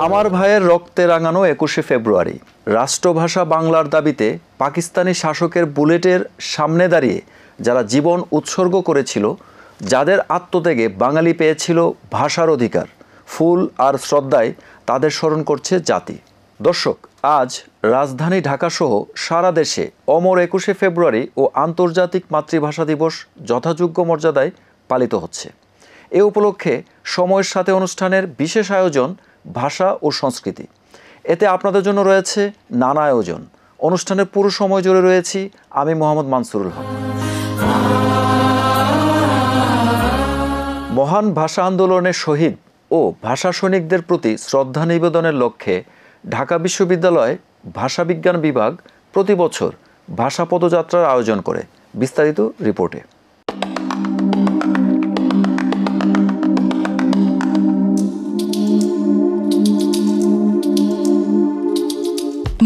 আমার ভাইয়ের রক্তে রাঙানো 21শে ফেব্রুয়ারি রাষ্ট্রভাষা বাংলার দাবিতে পাকিস্তানি শাসকের বুলেটের সামনে দাঁড়িয়ে যারা জীবন উৎসর্গ করেছিল, যাদের আত্মত্যাগে বাঙালি পেয়েছিল ভাষার অধিকার, ফুল আর শ্রদ্ধায় তাদের স্মরণ করছে জাতি। দর্শক, আজ রাজধানী ঢাকাসহ সারা দেশে অমর 21শে ফেব্রুয়ারি ও আন্তর্জাতিক মাতৃভাষা দিবস যথাযোগ্য মর্যাদায় পালিত হচ্ছে। এ উপলক্ষে সময়ের সাথে অনুষ্ঠানের বিশেষ আয়োজন ভাষা ও সংস্কৃতি। এতে আপনাদের জন্য রয়েছে নানা আয়োজন। অনুষ্ঠানের পুরো সময় জুড়ে রয়েছি আমি মোহাম্মদ মানসুরুল হক। মহান ভাষা আন্দোলনের শহীদ ও ভাষা সৈনিকদের প্রতি শ্রদ্ধা নিবেদনের লক্ষ্যে ঢাকা বিশ্ববিদ্যালয় ভাষা বিজ্ঞান বিভাগ প্রতি বছর ভাষা পদযাত্রার আয়োজন করে। বিস্তারিত রিপোর্টে।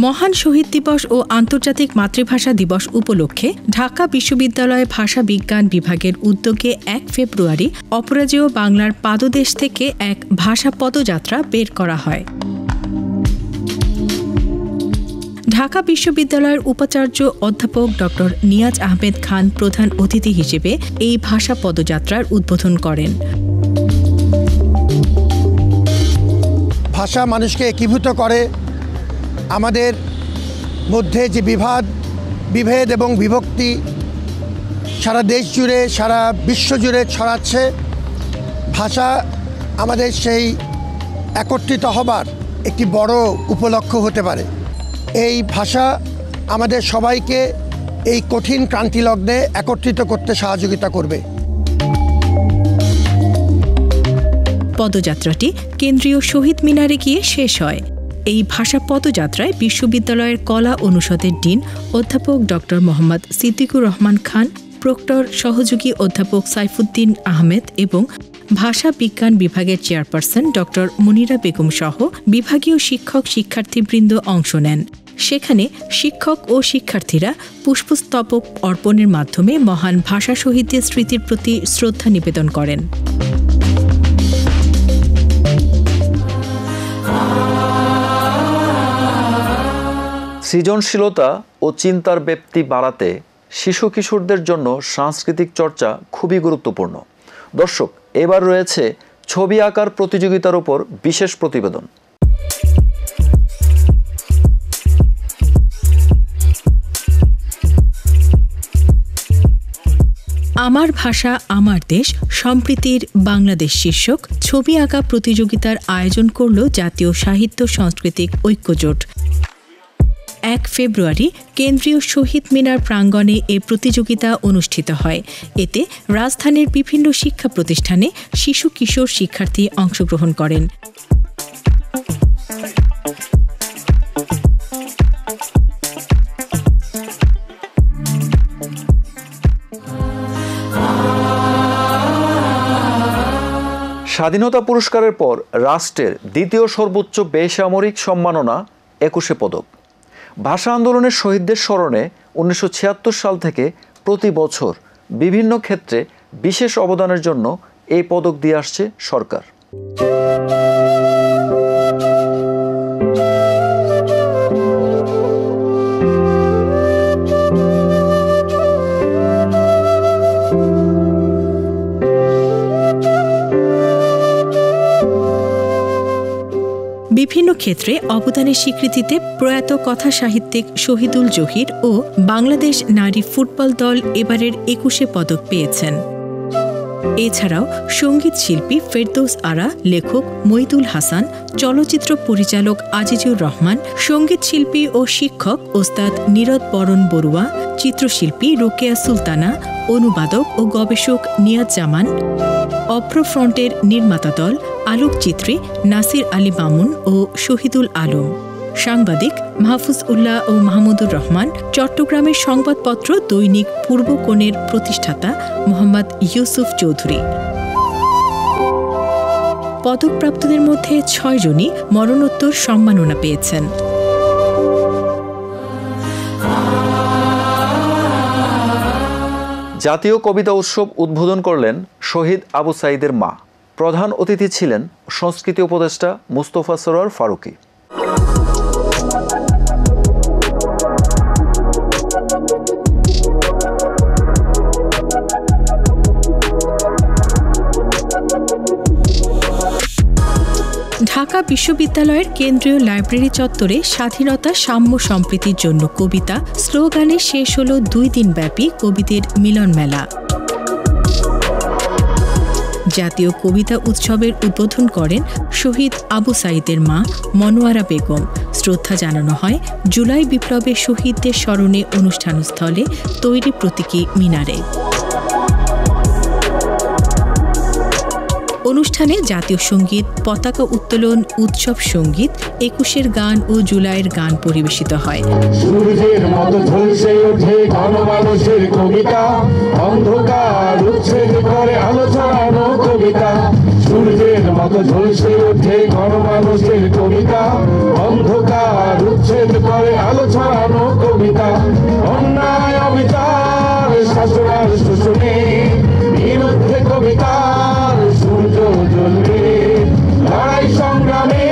মহান শহীদ দিবস ও আন্তর্জাতিক মাতৃভাষা দিবস উপলক্ষে ঢাকা বিশ্ববিদ্যালয় ভাষা বিজ্ঞান বিভাগের উদ্যোগে 1 ফেব্রুয়ারি অপরাজেয় বাংলার পাদদেশ থেকে এক ভাষা পদযাত্রা বের করা হয়। ঢাকা বিশ্ববিদ্যালয়ের উপাচার্য অধ্যাপক ডক্টর নিয়াজ আহমেদ খান প্রধান অতিথি হিসেবে এই ভাষা পদযাত্রার উদ্বোধন করেন। ভাষা মানুষকে একীভূত করে। আমাদের মধ্যে যে বিভেদ এবং বিভক্তি সারা দেশ জুড়ে, সারা বিশ্ব জুড়ে ছড়াচ্ছে, ভাষা আমাদের সেই একত্রিত হবার একটি বড় উপলক্ষ হতে পারে। এই ভাষা আমাদের সবাইকে এই কঠিন ক্রান্তিলগ্নে একত্রিত করতে সহযোগিতা করবে। পদযাত্রাটি কেন্দ্রীয় শহীদ মিনারে গিয়ে শেষ হয়। এই ভাষা পদযাত্রায় বিশ্ববিদ্যালয়ের কলা অনুষদের ডিন অধ্যাপক ডক্টর মোহাম্মদ সিদ্দিকুর রহমান খান, প্রক্টর সহযোগী অধ্যাপক সাইফুদ্দিন আহমেদ এবং ভাষা বিজ্ঞান বিভাগের চেয়ারপারসন ডক্টর মুনিরা বেগম সহ বিভাগীয় শিক্ষক শিক্ষার্থীবৃন্দ অংশ নেন। সেখানে শিক্ষক ও শিক্ষার্থীরা পুষ্পস্তবক অর্পণের মাধ্যমে মহান ভাষা শহীদদের স্মৃতির প্রতি শ্রদ্ধা নিবেদন করেন। সৃজনশীলতা ও চিন্তার ব্যাপ্তি বাড়াতে শিশু কিশোরদের জন্য সাংস্কৃতিক চর্চা খুবই গুরুত্বপূর্ণ। দর্শক, এবার রয়েছে ছবি আঁকার প্রতিযোগিতার উপর বিশেষ প্রতিবেদন। আমার ভাষা আমার দেশ সম্প্রীতির বাংলাদেশ শীর্ষক ছবি আঁকা প্রতিযোগিতার আয়োজন করল জাতীয় সাহিত্য সাংস্কৃতিক ঐক্যজোট। 1 ফেব্রুয়ারি কেন্দ্রীয় শহীদ মিনার প্রাঙ্গণে এ প্রতিযোগিতা অনুষ্ঠিত হয়। এতে রাজধানীর বিভিন্ন শিক্ষা প্রতিষ্ঠানে শিশু কিশোর শিক্ষার্থী অংশগ্রহণ করেন। স্বাধীনতা পুরস্কারের পর রাষ্ট্রের দ্বিতীয় সর্বোচ্চ বেসামরিক সম্মাননা 21শে পদক। ভাষা আন্দোলনের শহীদদের স্মরণে 1976 সাল থেকে প্রতি বছর বিভিন্ন ক্ষেত্রে বিশেষ অবদানের জন্য এই পদক দিয়ে আসছে সরকার। বিভিন্ন ক্ষেত্রে অবদানের স্বীকৃতিতে প্রয়াত কথা সাহিত্যিক শহীদুল জহির ও বাংলাদেশ নারী ফুটবল দল এবারের 21শে পদক পেয়েছেন। এছাড়াও সঙ্গীত শিল্পী ফেরদৌস আরা, লেখক মইদুল হাসান, চলচ্চিত্র পরিচালক আজিজুর রহমান, সঙ্গীত শিল্পী ও শিক্ষক ওস্তাদ নীরদ বরণ বড়ুয়া, চিত্রশিল্পী রোকেয়া সুলতানা, অনুবাদক ও গবেষক নিয়াজ জামান, অভ্রফ্রন্টের নির্মাতা দল, আলোকচিত্রী নাসির আলী মামুন ও শহীদুল আলম, সাংবাদিক মাহফুজ উল্লাহ ও মাহমুদুর রহমান, চট্টগ্রামের সংবাদপত্র দৈনিক পূর্বকোণের প্রতিষ্ঠাতা মোহাম্মদ ইউসুফ চৌধুরী। পদকপ্রাপ্তদের মধ্যে 6 জনই মরণোত্তর সম্মাননা পেয়েছেন। জাতীয় কবিতা উৎসব উদ্বোধন করলেন শহীদ আবু সাঈদের মা। প্রধান অতিথি ছিলেন সংস্কৃতি উপদেষ্টা মুস্তফা সরোয়ার ফারুকী। ঢাকা বিশ্ববিদ্যালয়ের কেন্দ্রীয় লাইব্রেরি চত্বরে স্বাধীনতা, সাম্য, সম্প্রীতির জন্য কবিতা স্লোগানে শেষ হল 2 দিনব্যাপী কবিদের মিলন মেলা। জাতীয় কবিতা উৎসবের উদ্বোধন করেন শহীদ আবু সাঈদের মা মনোয়ারা বেগম। শ্রদ্ধা জানানো হয় জুলাই বিপ্লবের শহীদদের স্মরণে অনুষ্ঠানস্থলে তৈরি প্রতীকী মিনারে। অনুষ্ঠানে জাতীয় সঙ্গীত, পতাকা উত্তোলন, উৎসব সঙ্গীত, 21-এর গান ও জুলাইয়ের গান পরিবেশিত হয়। সূর্যের মতো ঝলসে ওঠে গণমানুষের কবিতা, অন্ধকার উচ্ছেদ করে আলো ছড়ানো কবিতা। সূর্যের মতো ঝলসে ওঠে গণমানুষের কবিতা, অন্ধকার উচ্ছেদ করে আলো ছড়ানো কবিতা। অন্যায় অবিচার শাসন আর শোষণে বিরুদ্ধে কবিতার সূর্য জ্বলবে। লড়াই সংগ্রামে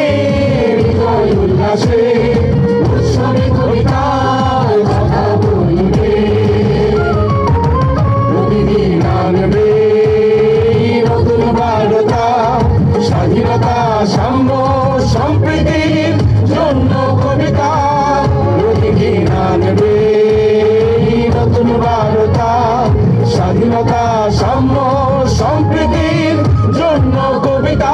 হৃদয় উল্লাসে উৎসবে কবিতার কথা বলবে। প্রতিদিন আনবে নতুন বার্তা, স্বাধীনতা, সাম্য, সম্প্রীতির জন্য কবিতা। প্রতিদিন আনবে নতুন বার্তা, স্বাধীনতা, সাম্য, সম্প্রীতির জন্য কবিতা।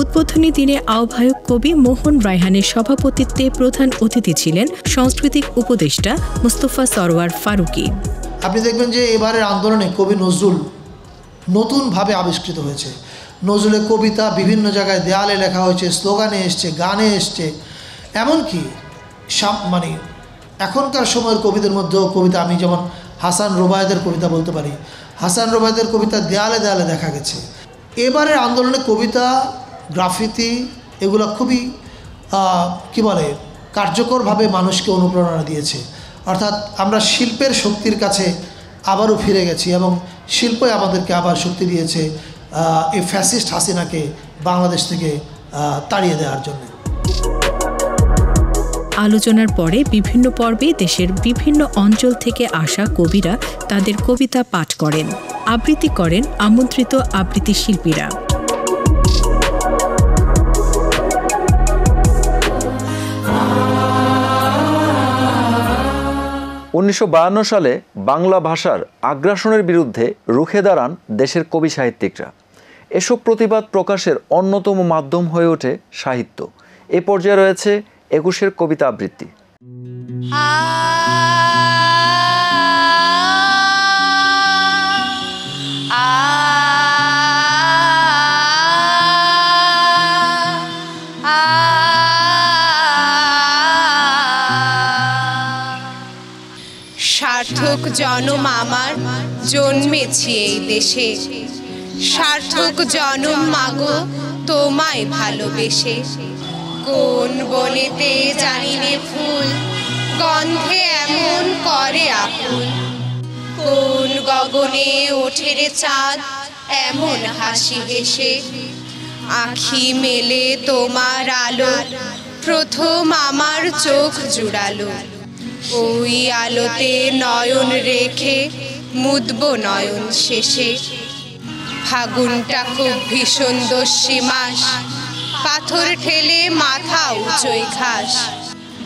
উদ্বোধনী দিনে আহ্বায়ক কবি মোহন রায়হানের সভাপতিত্বে প্রধান অতিথি ছিলেন সাংস্কৃতিক উপদেষ্টা মুস্তফা সরোয়ার ফারুকী। আপনি দেখবেন যে এবারের আন্দোলনে কবি নজরুল নতুনভাবে আবিষ্কৃত হয়েছে। নজরুলের কবিতা বিভিন্ন জায়গায় দেয়ালে লেখা হয়েছে, স্লোগানে এসছে, গানে এসছে। এমনকি মানে এখনকার সময়ের কবিদের মধ্যেও কবিতা, আমি যেমন হাসান রোবায়েদের কবিতা বলতে পারি, হাসান রোবায়েদের কবিতা দেয়ালে দেয়ালে দেখা গেছে। এবারের আন্দোলনে কবিতা, গ্রাফিতি এগুলো খুবই কি বলে কার্যকরভাবে মানুষকে অনুপ্রেরণা দিয়েছে। অর্থাৎ আমরা শিল্পের শক্তির কাছে আবারও ফিরে গেছি এবং শিল্পই আমাদেরকে আবার শক্তি দিয়েছে এই ফ্যাসিস্ট হাসিনাকে বাংলাদেশ থেকে তাড়িয়ে দেওয়ার জন্য। আলোচনার পরে বিভিন্ন পর্বে দেশের বিভিন্ন অঞ্চল থেকে আসা কবিরা তাদের কবিতা পাঠ করেন, আবৃত্তি করেন আমন্ত্রিত আবৃত্তি শিল্পীরা। 1952 সালে বাংলা ভাষার আগ্রাসনের বিরুদ্ধে রুখে দাঁড়ান দেশের কবি সাহিত্যিকরা। এসব প্রতিবাদ প্রকাশের অন্যতম মাধ্যম হয়ে ওঠে সাহিত্য। এ পর্যায়ে রয়েছে 21-এর কবিতা আবৃত্তি। সার্থক জনম আমার জন্মেছি এই দেশে, সার্থক জনম মাগো তোমায় ভালোবেসে। কোন বনেতে জানিনে ফুল গন্ধে এমন করে আকুল, কোন গগনে ওঠে রে চাঁদ এমন হাসি হেসে। আখি মেলে তোমার আলো প্রথম আমার চোখ জুড়ালো, ওই আলোতে নয়ন রেখে মুদব নয়ন শেষে। ফাগুনটা খুব ভীষণ দস্যি মাস, পাথর ঠেলে মাথা উঁচোয় ঘাস।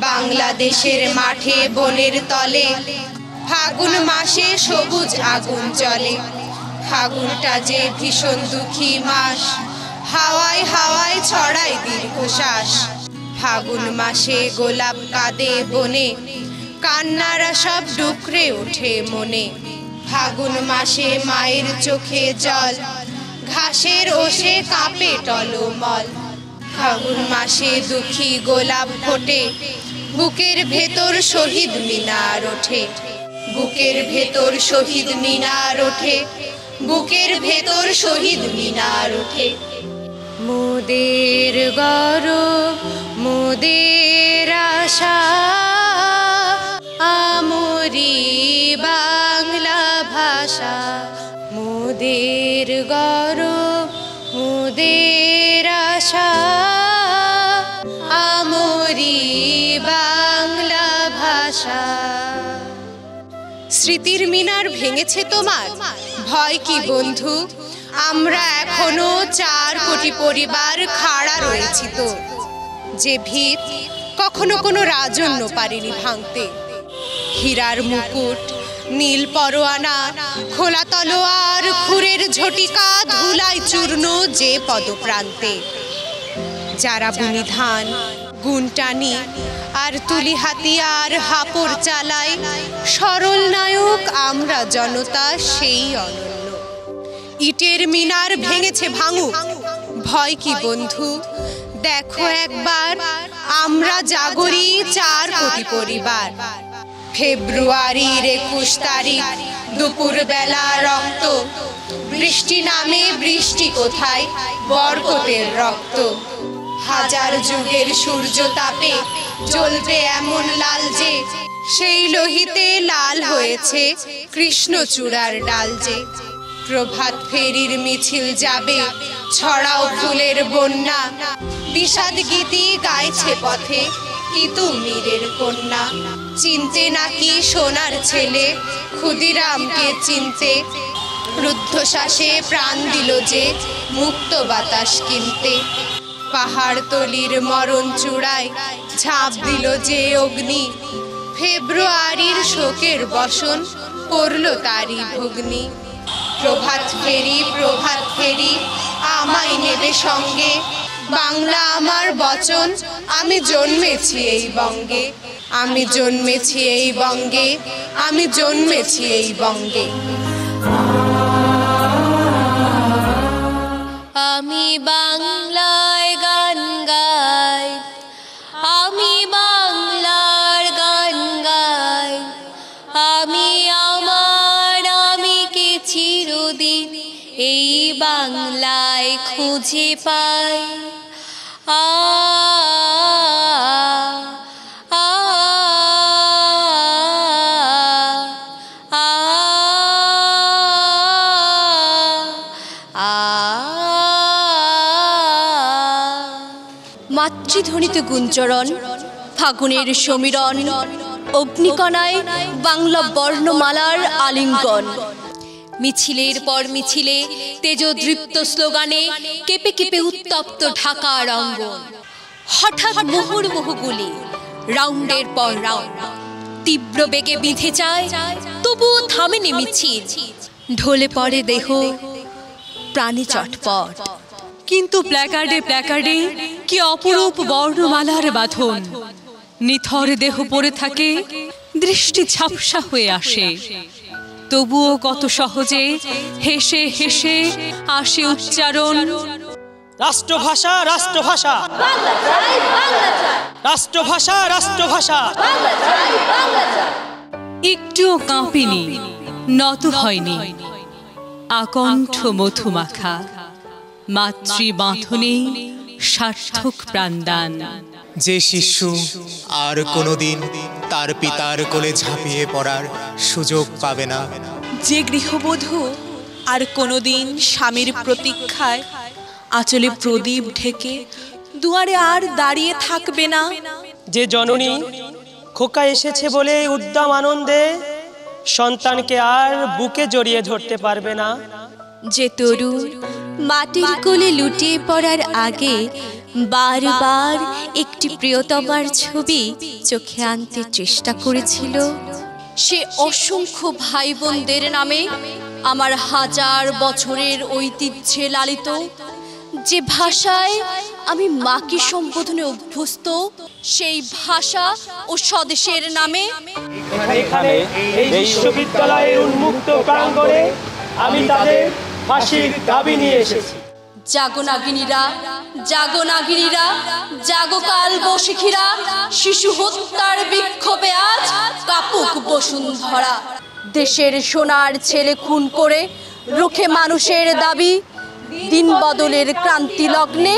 বাংলাদেশের মাঠে বনের তলে ফাগুন মাসে সবুজ আগুন জ্বলে। ফাগুনটা যে ভীষণ দুঃখী মাস, হাওয়ায় হাওয়ায় ছড়ায় দীর্ঘশ্বাস। ফাগুন মাসে গোলাপ কাঁদে বনে, কান্নারা সব ডুকরে ওঠে মনে। ফাগুন মাসে মায়ের চোখে জল, ঘাসের ওষে কাঁপে টলমল। ফাগুন মাসে দুঃখী গোলাপ ফোটে, বুকের ভেতর শহীদ মিনার ওঠে। বুকের ভেতর শহীদ মিনার ওঠে, বুকের ভেতর শহীদ মিনার ওঠে। মোদের গৌরব মোদের আশা আমরি বাংলা ভাষা, মোদের গৌরব মোদের আশা, আমরি বাংলা ভাষা। স্মৃতির মিনার ভেঙেছে তোমার, ভয় কি বন্ধু? আমরা এখনো 4 কোটি পরিবার খাড়া রয়েছি তো, যে ভিত কখনো কোনো রাজন্য পারেনি ভাঙতে। হীরার মুকুট, নীল পরোয়ানা, খোলা তলোয়ার, খুরের ঝটিকা, ধুলাই চূর্ণ যে পদপ্রান্তে। যারা বুনি ধান, গুনটানি আর তুলি হাতিয়ার হাপড় চালায়, সরল নায়ক আমরা জনতা সেই অনন্য। ইটের মিনার ভেঙেছে ভাঙুক, ভয় কি বন্ধু? দেখো একবার আমরা জাগরি 4 কোটি পরিবার। ফেব্রুয়ারির 21 তারিখ দুপুর বেলা রক্ত, বৃষ্টি নামে বৃষ্টি কোথায়, বরকতের রক্ত। হাজার যুগের সূর্য তাপে জ্বলবে এমন লাল যে, সেই লোহিতে লাল হয়েছে কৃষ্ণচূড়ার ডাল যে। প্রভাত ফেরির মিছিল যাবে, ছড়াও ফুলের বন্যা, বিষাদ গীতি গাইছে পথে তিতুমিরের কন্যা। চিনতে নাকি সোনার ছেলে ক্ষুদিরামকে চিনতে, রুদ্ধশ্বাসে প্রাণ দিল যে মুক্ত বাতাস কিনতে। পাহাড়তলির মরণ চূড়ায় ঝাঁপ দিল যে অগ্নি, ফেব্রুয়ারির শোকের বসন করল তারই ভগ্নি। প্রভাত ফেরি আমায় নেবে সঙ্গে, বাংলা আমার বচন, আমি জন্মেছি এই বঙ্গে, আমি জন্মেছি এই বঙ্গে, আমি জন্মেছি এই বঙ্গে। আমি বাংলায় গান গাই, আমি বাংলার গান গাই, আমি আমার আমিকে চিরদিন এই বাংলায় খুঁজে পাই। আ আ মাতৃধ্বনিতে গুঞ্জরণ, ফাগুনের সমীরণ, অগ্নিকণায় বাংলা বর্ণমালার আলিঙ্গন। মিছিলের পর মিছিলে তেজদৃপ্ত স্লোগানে কেঁপে কেঁপে উত্তপ্ত ঢাকার অঙ্গন। হঠাৎ মুহুর্মুহু গুলি, রাউন্ডের পর রাউন্ড, তীব্র বেগে বিঁধে যায়, তবুও থামেনি মিছিল। ঢলে পড়ে দেহ, প্রাণে চটপট। কিন্তু প্ল্যাকার্ডে কি অপরূপ বর্ণমালার বাঁধন। নিথর দেহ পড়ে থাকে, দৃষ্টি ঝাপসা হয়ে আসে, তবুও কত সহজে হেসে হেসে আসে উচ্চারণ, রাষ্ট্রভাষা রাষ্ট্রভাষা, রাষ্ট্রভাষা রাষ্ট্রভাষা। একটুও কাঁপেনি, নত হয়নি, আকণ্ঠ মধুমাখা, মাতৃ বাঁধনে সার্থক প্রাণদান। যে শিশু আর কোনোদিন তার পিতার কোলে ঝাঁপিয়ে পড়ার সুযোগ পাবে না, যে গৃহবধূ আর কোনোদিন স্বামীর প্রতীক্ষায় আঁচলে প্রদীপ ঢেকে দুয়ারে আর দাঁড়িয়ে থাকবে না, যে জননী খোকা এসেছে বলে উদ্দাম আনন্দে সন্তানকে আর বুকে জড়িয়ে ধরতে পারবে না, যে তরুণ মাটির কোলে লুটিয়ে পড়ার আগে বারবার একটি প্রিয়তমার ছবি চোখে আনতে চেষ্টা করেছিল, সে অসংখ্য ভাই বোনদের নামে আমার হাজার বছরের ঐতিহ্যে লালিত, যে ভাষায় আমি মাকে সম্বোধনে অভ্যস্ত, সেই ভাষা ও স্বদেশের নামে এখানে এই বিশ্ববিদ্যালয়ের উন্মুক্ত প্রাঙ্গণে আমি তাদের ফাঁসির দাবি নিয়ে এসেছি। জাগো নাগিনীরা, জাগো নাগিনীরা, জাগো কাল বৈশাখীরা, শিশু হত্যার বিক্ষোভে আজ কাপুক বসুন্ধরা। দেশের সোনার ছেলে খুন করে রুখে মানুষের দাবি, দিন বদলের ক্রান্তি লগ্নে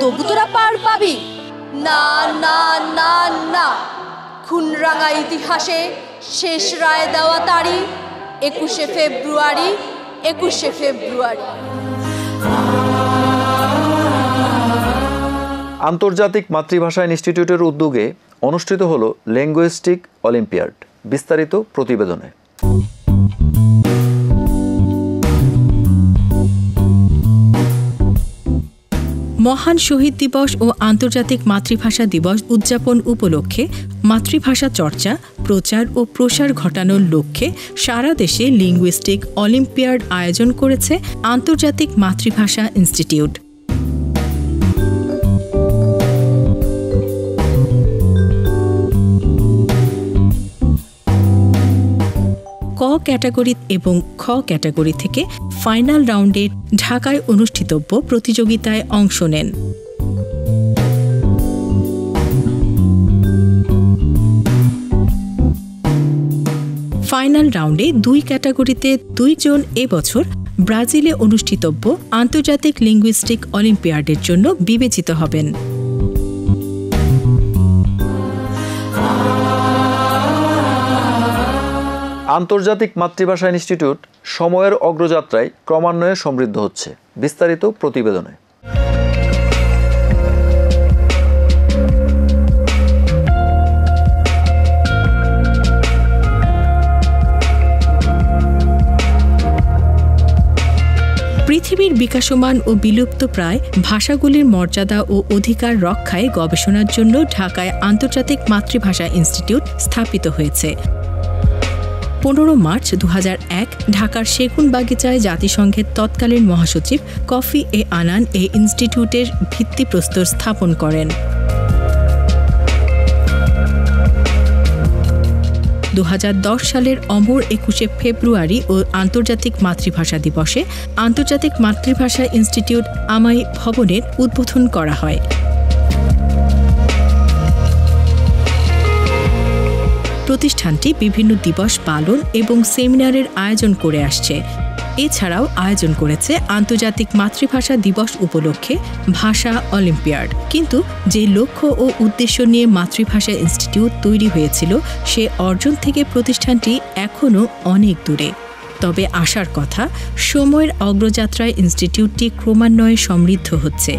তবু তোরা পার পাবি না, না না না। খুন রাঙা ইতিহাসে শেষ রায় দেওয়া তারিখ 21শে ফেব্রুয়ারি। আন্তর্জাতিক মাতৃভাষা ইনস্টিটিউটের উদ্যোগে অনুষ্ঠিত হলো লিঙ্গুইস্টিক অলিম্পিয়াড। বিস্তারিত প্রতিবেদনে। মহান শহীদ দিবস ও আন্তর্জাতিক মাতৃভাষা দিবস উদযাপন উপলক্ষে মাতৃভাষা চর্চা, প্রচার ও প্রসার ঘটানোর লক্ষ্যে সারা দেশে লিঙ্গুইস্টিক অলিম্পিয়াড আয়োজন করেছে আন্তর্জাতিক মাতৃভাষা ইনস্টিটিউট। ক ক্যাটাগরি এবং খ ক্যাটাগরি থেকে ফাইনাল রাউন্ডে ঢাকায় অনুষ্ঠিতব্য প্রতিযোগিতায় অংশ নেন। ফাইনাল রাউন্ডে 2 ক্যাটাগরিতে 2 জন এবছর ব্রাজিলে অনুষ্ঠিতব্য আন্তর্জাতিক লিঙ্গুইস্টিক অলিম্পিয়াডের জন্য বিবেচিত হবেন। আন্তর্জাতিক মাতৃভাষা ইনস্টিটিউট সময়ের অগ্রযাত্রায় ক্রমান্বয়ে সমৃদ্ধ হচ্ছে। বিস্তারিত প্রতিবেদনে। পৃথিবীর বিকাশমান ও বিলুপ্তপ্রায় ভাষাগুলির মর্যাদা ও অধিকার রক্ষায় গবেষণার জন্য ঢাকায় আন্তর্জাতিক মাতৃভাষা ইনস্টিটিউট স্থাপিত হয়েছে। 15 মার্চ 2001 ঢাকার সেগুনবাগিচায় জাতিসংঘের তৎকালীন মহাসচিব কফি আনান এই ইনস্টিটিউটের ভিত্তিপ্রস্তর স্থাপন করেন। 2010 সালের অমর 21শে ফেব্রুয়ারি ও আন্তর্জাতিক মাতৃভাষা দিবসে আন্তর্জাতিক মাতৃভাষা ইনস্টিটিউট আমাই ভবনের উদ্বোধন করা হয়। প্রতিষ্ঠানটি বিভিন্ন দিবস পালন এবং সেমিনারের আয়োজন করে আসছে। এছাড়াও আয়োজন করেছে আন্তর্জাতিক মাতৃভাষা দিবস উপলক্ষে ভাষা অলিম্পিয়াড। কিন্তু যে লক্ষ্য ও উদ্দেশ্য নিয়ে মাতৃভাষা ইনস্টিটিউট তৈরি হয়েছিল সে অর্জন থেকে প্রতিষ্ঠানটি এখনও অনেক দূরে। তবে আশার কথা, সময়ের অগ্রযাত্রায় ইনস্টিটিউটটি ক্রমান্বয়ে সমৃদ্ধ হচ্ছে।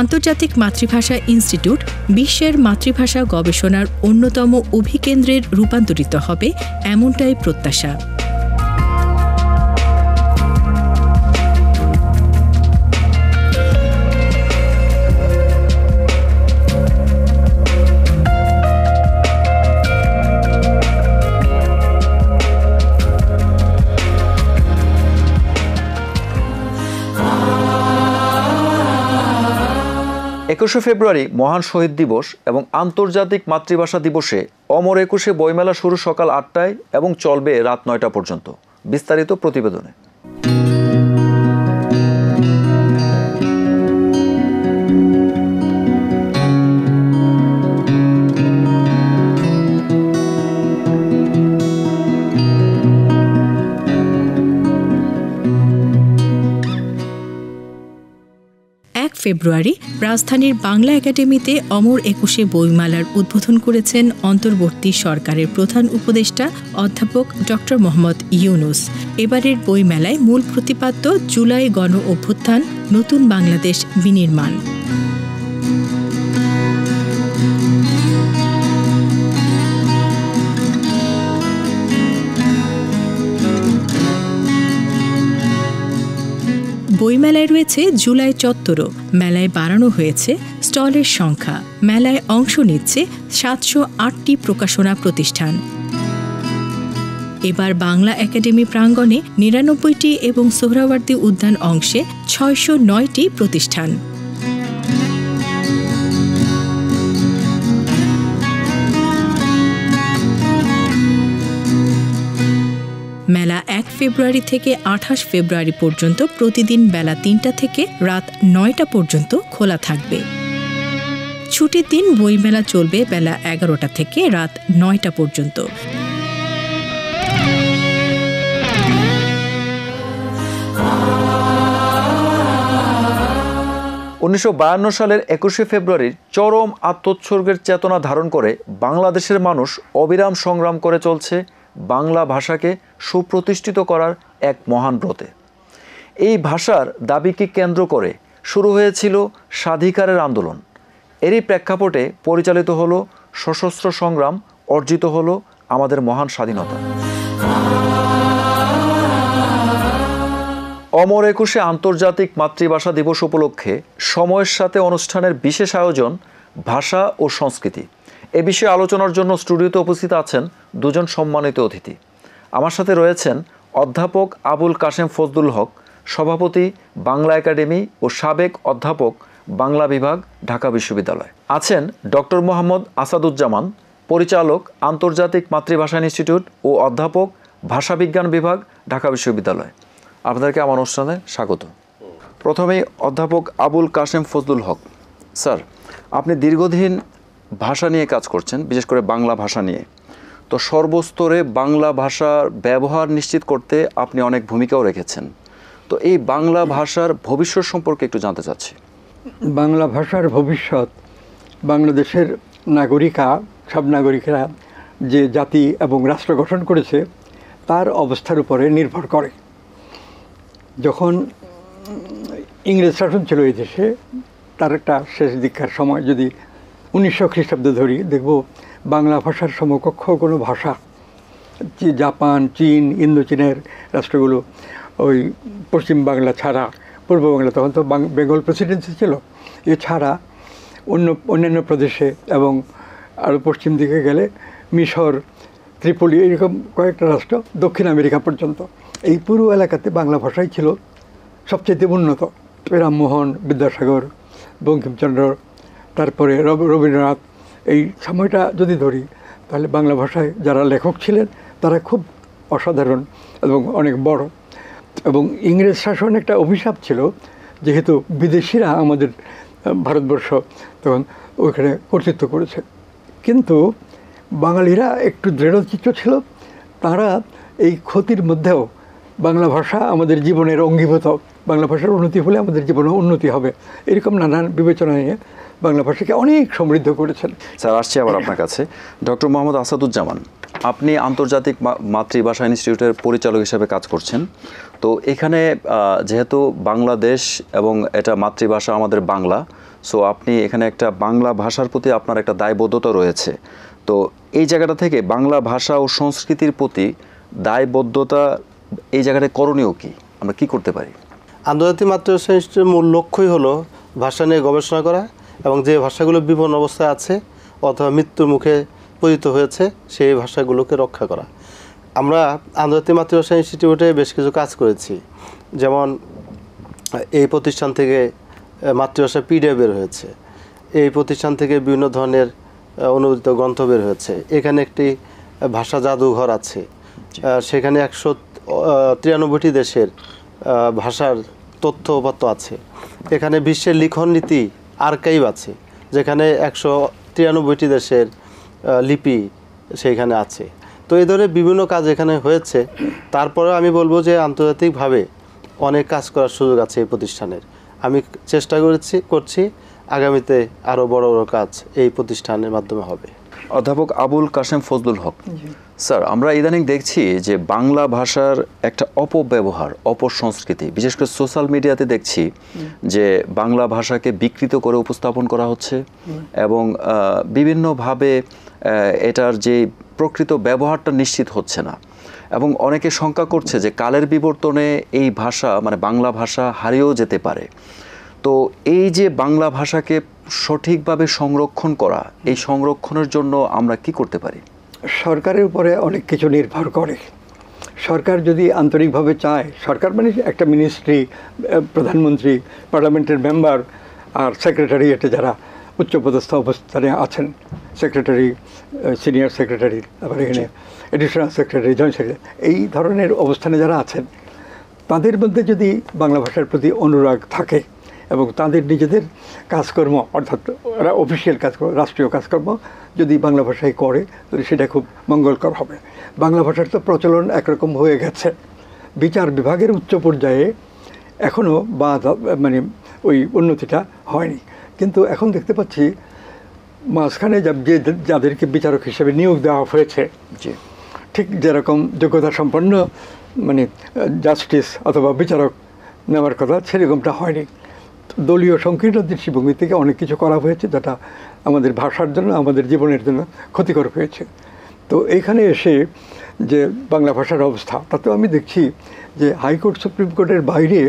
আন্তর্জাতিক মাতৃভাষা ইনস্টিটিউট বিশ্বের মাতৃভাষা গবেষণার অন্যতম অভিকেন্দ্রে রূপান্তরিত হবে, এমনটাই প্রত্যাশা। একুশে ফেব্রুয়ারি মহান শহীদ দিবস এবং আন্তর্জাতিক মাতৃভাষা দিবসে অমর 21শে বইমেলা শুরু সকাল 8টায় এবং চলবে রাত 9টা পর্যন্ত। বিস্তারিত প্রতিবেদনে। ফেব্রুয়ারি রাজধানীর বাংলা একাডেমিতে অমর 21শে বইমেলার উদ্বোধন করেছেন অন্তর্বর্তী সরকারের প্রধান উপদেষ্টা অধ্যাপক ডক্টর মোহাম্মদ ইউনুস। এবারের বইমেলায় মূল প্রতিপাদ্য জুলাই গণ অভ্যুত্থান, নতুন বাংলাদেশ বিনির্মাণ। বইমেলায় রয়েছে জুলাই চত্বরও। মেলায় বাড়ানো হয়েছে স্টলের সংখ্যা। মেলায় অংশ নিচ্ছে 708টি প্রকাশনা প্রতিষ্ঠান। এবার বাংলা একাডেমি প্রাঙ্গণে 99টি এবং সোহরাওয়ার্দী উদ্যান অংশে 609টি প্রতিষ্ঠান। মেলা 1 ফেব্রুয়ারি থেকে 28 ফেব্রুয়ারি পর্যন্ত প্রতিদিন বেলা 3টা থেকে রাত 9টা পর্যন্ত খোলা থাকবে। ছুটির দিন বইমেলা চলবে বেলা 11টা থেকে রাত 9টা পর্যন্ত। 1952 সালের 21শে ফেব্রুয়ারির চরম আত্মোৎসর্গের চেতনা ধারণ করে বাংলাদেশের মানুষ অবিরাম সংগ্রাম করে চলছে বাংলা ভাষাকে সুপ্রতিষ্ঠিত করার এক মহান ব্রতে। এই ভাষার দাবিকে কেন্দ্র করে শুরু হয়েছিল স্বাধিকারের আন্দোলন। এরই প্রেক্ষাপটে পরিচালিত হলো সশস্ত্র সংগ্রাম, অর্জিত হলো আমাদের মহান স্বাধীনতা। অমর 21শে আন্তর্জাতিক মাতৃভাষা দিবস উপলক্ষে সময়ের সাথে অনুষ্ঠানের বিশেষ আয়োজন ভাষা ও সংস্কৃতি। এ বিষয়ে আলোচনার জন্য স্টুডিওতে উপস্থিত আছেন দুজন সম্মানিত অতিথি। আমার সাথে রয়েছেন অধ্যাপক আবুল কাশেম ফজলুল হক, সভাপতি বাংলা একাডেমি ও সাবেক অধ্যাপক বাংলা বিভাগ, ঢাকা বিশ্ববিদ্যালয়। আছেন ডক্টর মোহাম্মদ আসাদুজ্জামান, পরিচালক আন্তর্জাতিক মাতৃভাষা ইনস্টিটিউট ও অধ্যাপক ভাষাবিজ্ঞান বিভাগ, ঢাকা বিশ্ববিদ্যালয়। আপনাদেরকে আমার অনুষ্ঠানে স্বাগত। প্রথমেই অধ্যাপক আবুল কাশেম ফজলুল হক, স্যার, আপনি দীর্ঘদিন ভাষা নিয়ে কাজ করছেন, বিশেষ করে বাংলা ভাষা নিয়ে। তো সর্বস্তরে বাংলা ভাষার ব্যবহার নিশ্চিত করতে আপনি অনেক ভূমিকাও রেখেছেন। তো এই বাংলা ভাষার ভবিষ্যৎ সম্পর্কে একটু জানতে চাচ্ছি। বাংলা ভাষার ভবিষ্যৎ বাংলাদেশের সব নাগরিকরা যে জাতি এবং রাষ্ট্র গঠন করেছে তার অবস্থার উপরে নির্ভর করে। যখন ইংরেজ শাসন ছিল এই দেশে, তার একটা শেষ দিককার সময় যদি 1900 খ্রিস্টাব্দে ধরি, দেখব বাংলা ভাষার সমকক্ষ কোনো ভাষা জাপান, চীন, ইন্দোচীনের রাষ্ট্রগুলো, ওই পশ্চিম বাংলা ছাড়া, পূর্ব বাংলা তখন তো বেঙ্গল প্রেসিডেন্সি ছিল, এছাড়া অন্যান্য প্রদেশে এবং আরও পশ্চিম দিকে গেলে মিশর, ত্রিপলি, এরকম কয়েকটা রাষ্ট্র, দক্ষিণ আমেরিকা পর্যন্ত, এই পুরো এলাকাতে বাংলা ভাষাই ছিল সবচেয়ে উন্নত। রামমোহন, বিদ্যাসাগর, বঙ্কিমচন্দ্র, তারপরে রবীন্দ্রনাথ, এই সময়টা যদি ধরি তাহলে বাংলা ভাষায় যারা লেখক ছিলেন তারা খুব অসাধারণ এবং অনেক বড়। এবং ইংরেজ শাসন একটা অভিশাপ ছিল, যেহেতু বিদেশিরা আমাদের ভারতবর্ষ তখন ওইখানে কর্তৃত্ব করেছে। কিন্তু বাঙালিরা একটু দৃঢ়চিত্ত ছিল, তারা এই ক্ষতির মধ্যেও বাংলা ভাষা আমাদের জীবনের অঙ্গীভূত, বাংলা ভাষার উন্নতি হলে আমাদের জীবনের উন্নতি হবে, এরকম নানান বিবেচনা নিয়ে বাংলা ভাষাকে অনেক সমৃদ্ধ করেছেন। স্যার, আসছি আবার আপনার কাছে। ডক্টর মোহাম্মদ আসাদুজ্জামান, আপনি আন্তর্জাতিক মাতৃভাষা ইনস্টিটিউটের পরিচালক হিসেবে কাজ করছেন। তো এখানে যেহেতু বাংলাদেশ এবং এটা মাতৃভাষা আমাদের বাংলা, সো আপনি এখানে একটা বাংলা ভাষার প্রতি আপনার একটা দায়বদ্ধতা রয়েছে। তো এই জায়গাটা থেকে বাংলা ভাষা ও সংস্কৃতির প্রতি দায়বদ্ধতা, এই জায়গাটায় করণীয় কি, আমরা কি করতে পারি? আন্তর্জাতিক মাতৃভাষা ইনস্টিটিউটের মূল লক্ষ্যই হলো ভাষা নিয়ে গবেষণা করা এবং যে ভাষাগুলো বিপন্ন অবস্থায় আছে অথবা মৃত্যুর মুখে পতিত হয়েছে সেই ভাষাগুলোকে রক্ষা করা। আমরা আন্তর্জাতিক মাতৃভাষা ইনস্টিটিউটে বেশ কিছু কাজ করেছি, যেমন এই প্রতিষ্ঠান থেকে মাতৃভাষা পিডিএফ বের হয়েছে, এই প্রতিষ্ঠান থেকে বিভিন্ন ধরনের অনুদিত গ্রন্থ বের হয়েছে, এখানে একটি ভাষা জাদুঘর আছে, সেখানে 193টি দেশের ভাষার তথ্য উপাত্ত আছে, এখানে বিশ্বের লিখন নীতি আর্কাইভ আছে, যেখানে 193টি দেশের লিপি সেইখানে আছে। তো এই ধরনের বিভিন্ন কাজ এখানে হয়েছে। তারপরে আমি বলবো যে আন্তর্জাতিকভাবে অনেক কাজ করার সুযোগ আছে এই প্রতিষ্ঠানের। আমি চেষ্টা করছি আগামীতে আরও বড় বড় কাজ এই প্রতিষ্ঠানের মাধ্যমে হবে। অধ্যাপক আবুল কাশেম ফজলুল হক, স্যার, আমরা ইদানিং দেখছি যে বাংলা ভাষার একটা অপব্যবহার, অপসংস্কৃতি, বিশেষ করে সোশ্যাল মিডিয়াতে দেখছি যে বাংলা ভাষাকে বিকৃত করে উপস্থাপন করা হচ্ছে এবং বিভিন্নভাবে এটার যে প্রকৃত ব্যবহারটা নিশ্চিত হচ্ছে না, এবং অনেকে শঙ্কা করছে যে কালের বিবর্তনে এই ভাষা, মানে বাংলা ভাষা হারিয়েও যেতে পারে। তো এই যে বাংলা ভাষাকে সঠিকভাবে সংরক্ষণ করা, এই সংরক্ষণের জন্য আমরা কি করতে পারি? সরকারের উপরে অনেক কিছু নির্ভর করে। সরকার যদি আন্তরিকভাবে চায়, সরকার মানে একটা মিনিস্ট্রি, প্রধানমন্ত্রী, পার্লামেন্টের মেম্বার আর সেক্রেটারিয়েটে যারা উচ্চপদস্থ অবস্থানে আছেন, সেক্রেটারি, সিনিয়র সেক্রেটারি, তারপরে এখানে এডিশনাল সেক্রেটারি, জয়েন্ট সেক্রেটারি, এই ধরনের অবস্থানে যারা আছেন, তাদের মধ্যে যদি বাংলা ভাষার প্রতি অনুরাগ থাকে এবং তাদের নিজেদের কাজকর্ম, অর্থাৎ ওরা অফিসিয়াল কাজকর্ম, রাষ্ট্রীয় কাজকর্ম যদি বাংলা ভাষায় করে, তাহলে সেটা খুব মঙ্গলকর হবে। বাংলা ভাষার তো প্রচলন একরকম হয়ে গেছে। বিচার বিভাগের উচ্চ পর্যায়ে এখনও মানে ওই উন্নতিটা হয়নি। কিন্তু এখন দেখতে পাচ্ছি মাঝখানে যাদেরকে বিচারক হিসেবে নিয়োগ দেওয়া হয়েছে, ঠিক যেরকম যোগ্যতা সম্পন্ন মানে জাস্টিস অথবা বিচারক নেওয়ার কথা, সেরকমটা হয়নি। দলীয় সংকীর্ণ দৃষ্টিভঙ্গি থেকে অনেক কিছু করা হয়েছে যেটা আমাদের ভাষার জন্য, আমাদের জীবনের জন্য ক্ষতিকর হয়েছে। তো এইখানে এসে যে বাংলা ভাষার অবস্থা, তাতেও আমি দেখছি যে হাইকোর্ট সুপ্রিম কোর্টের বাইরে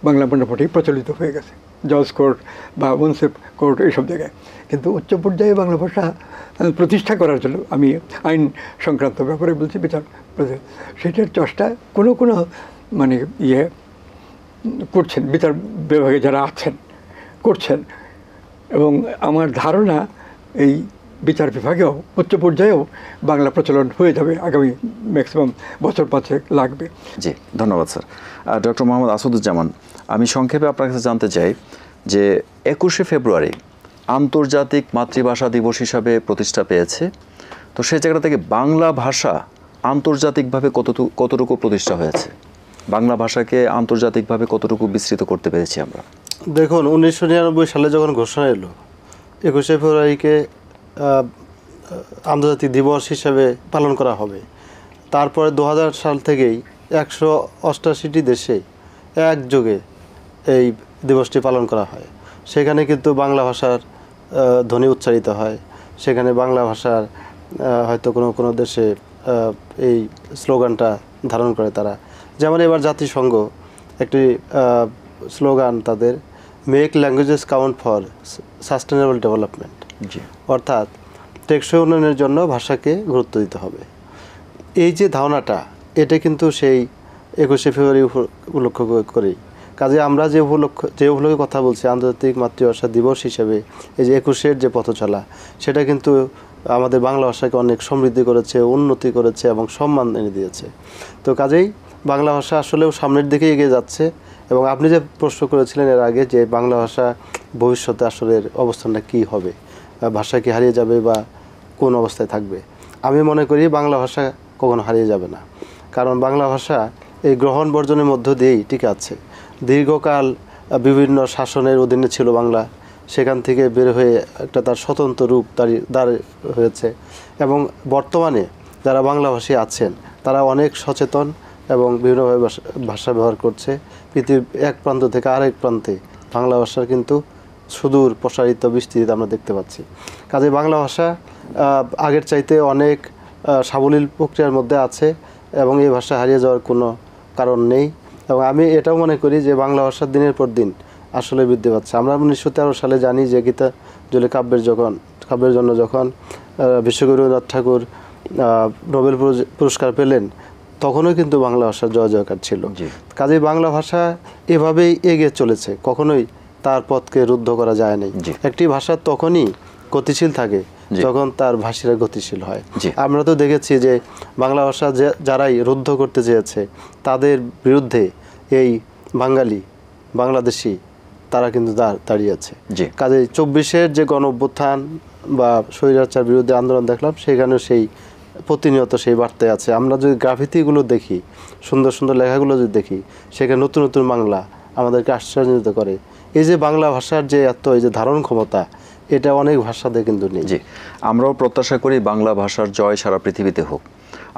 বাংলা মোটামুটি প্রচলিত হয়ে গেছে, জজ কোর্ট বা মুন্সিপ কোর্ট এইসব জায়গায়। কিন্তু উচ্চ পর্যায়ে বাংলা ভাষা প্রতিষ্ঠা করার জন্য, আমি আইন সংক্রান্ত ব্যাপারে বলছি, বিচার সেটার চেষ্টা কোনো মানে করছেন, বিচার বিভাগে যারা আছেন করছেন। এবং আমার ধারণা এই বিচার বিভাগেও উচ্চ পর্যায়েও বাংলা প্রচলন হয়ে যাবে আগামী ম্যাক্সিমাম বছর 5 লাগবে। জি, ধন্যবাদ স্যার। ডক্টর মোহাম্মদ আসাদুজ্জামান, আমি সংক্ষেপে আপনার কাছে জানতে চাই যে 21শে ফেব্রুয়ারি আন্তর্জাতিক মাতৃভাষা দিবস হিসাবে প্রতিষ্ঠা পেয়েছে, তো সেই জায়গা থেকে বাংলা ভাষা আন্তর্জাতিকভাবে কতটুকু প্রতিষ্ঠা হয়েছে? বাংলা ভাষাকে আন্তর্জাতিকভাবে কতটুকু বিস্তৃত করতে পেরেছি আমরা? দেখুন, 1999 সালে যখন ঘোষণা এলো 21শে ফেব্রুয়ারিকে আন্তর্জাতিক দিবস হিসাবে পালন করা হবে, তারপরে 2000 সাল থেকেই 188টি দেশে একযোগে এই দিবসটি পালন করা হয়। সেখানে কিন্তু বাংলা ভাষার ধ্বনি উচ্চারিত হয়, সেখানে বাংলা ভাষার হয়তো কোনো দেশে এই স্লোগানটা ধারণ করে তারা। যেমন এবার জাতিসংঘ একটি স্লোগান তাদের, make languages count for sustainable development, অর্থাৎ টেকসই উন্নয়নের জন্য ভাষাকে গুরুত্ব দিতে হবে। এই যে ধারণাটা, এটা কিন্তু সেই 21শে ফেব্রুয়ারি উপলক্ষ করেই। কাজে আমরা যে উপলক্ষে কথা বলছি আন্তর্জাতিক মাতৃভাষা দিবস হিসেবে, এই যে 21-এর যে পথ চলা, সেটা কিন্তু আমাদের বাংলা ভাষাকে অনেক সমৃদ্ধি করেছে, উন্নতি করেছে এবং সম্মান এনে দিয়েছে। তো কাজেই বাংলা ভাষা আসলেও সামনের দিকে এগিয়ে যাচ্ছে। এবং আপনি যে প্রশ্ন করেছিলেন এর আগে যে বাংলা ভাষা ভবিষ্যতে আসলে অবস্থানটা কী হবে, ভাষা কি হারিয়ে যাবে বা কোন অবস্থায় থাকবে, আমি মনে করি বাংলা ভাষা কখনো হারিয়ে যাবে না। কারণ বাংলা ভাষা এই গ্রহণ বর্জনের মধ্য দিয়েই টিকে আছে। দীর্ঘকাল বিভিন্ন শাসনের অধীনে ছিল বাংলা, সেখান থেকে বের হয়ে একটা তার স্বতন্ত্র রূপ দাঁড় হয়েছে। এবং বর্তমানে যারা বাংলাভাষী আছেন তারা অনেক সচেতন এবং বিভিন্নভাবে ভাষা ব্যবহার করছে। পৃথিবীর এক প্রান্ত থেকে আরেক প্রান্তে বাংলা ভাষার কিন্তু সুদূর প্রসারিত বিস্তৃত আমরা দেখতে পাচ্ছি। কাজে বাংলা ভাষা আগের চাইতে অনেক সাবলীল প্রক্রিয়ার মধ্যে আছে এবং এই ভাষা হারিয়ে যাওয়ার কোনো কারণ নেই। এবং আমি এটাও মনে করি যে বাংলা ভাষা দিনের পর দিন আসলে বৃদ্ধি পাচ্ছে। আমরা 1913 সালে জানি যে গীতাঞ্জলি কাব্যের জন্য যখন বিশ্বকবি রবীন্দ্রনাথ ঠাকুর নোবেল পুরস্কার পেলেন, তখনও কিন্তু বাংলা ভাষার জয় জয়কার ছিল। কাজেই বাংলা ভাষা এভাবেই এগিয়ে চলেছে, কখনোই তার পথকে রুদ্ধ করা যায় নাই। একটি ভাষা তখনই গতিশীল থাকে যখন তার ভাষীরা গতিশীল হয়। আমরা তো দেখেছি যে বাংলা ভাষা যারাই রুদ্ধ করতে চেয়েছে তাদের বিরুদ্ধে এই বাংলাদেশি তারা কিন্তু দাঁড়িয়েছে। কাজে 24-এর যে গণ অভ্যুত্থান বা স্বৈরাচার বিরুদ্ধে আন্দোলন দেখলাম, সেখানেও সেই প্রতিনিয়ত সেই বার্তায় আছে। আমরা যদি গ্রাফিতিগুলো দেখি, সুন্দর সুন্দর লেখাগুলো যদি দেখি, সেখানে নতুন নতুন বাংলা আমাদেরকে আশ্চর্যান্বিত করে। এই যে বাংলা ভাষার যে এই যে ধারণ ক্ষমতা, এটা অনেক ভাষাতে কিন্তু নেই। জি, আমরাও প্রত্যাশা করি বাংলা ভাষার জয় সারা পৃথিবীতে হোক।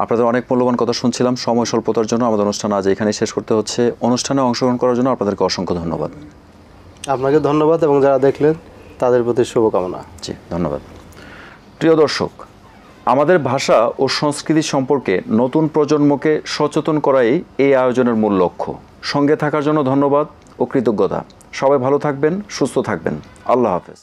আপনাদের অনেক মূল্যবান কথা শুনছিলাম, সময় স্বল্পতার জন্য আমাদের অনুষ্ঠান আজ এখানে শেষ করতে হচ্ছে। অনুষ্ঠানে অংশগ্রহণ করার জন্য আপনাদেরকে অসংখ্য ধন্যবাদ। আপনাকে ধন্যবাদ এবং যারা দেখলেন তাদের প্রতি শুভকামনা। জি, ধন্যবাদ। প্রিয় দর্শক, আমাদের ভাষা ও সংস্কৃতি সম্পর্কে নতুন প্রজন্মকে সচেতন করাই এই আয়োজনের মূল লক্ষ্য। সঙ্গে থাকার জন্য ধন্যবাদ ও কৃতজ্ঞতা। সবাই ভালো থাকবেন, সুস্থ থাকবেন। আল্লাহ হাফেজ।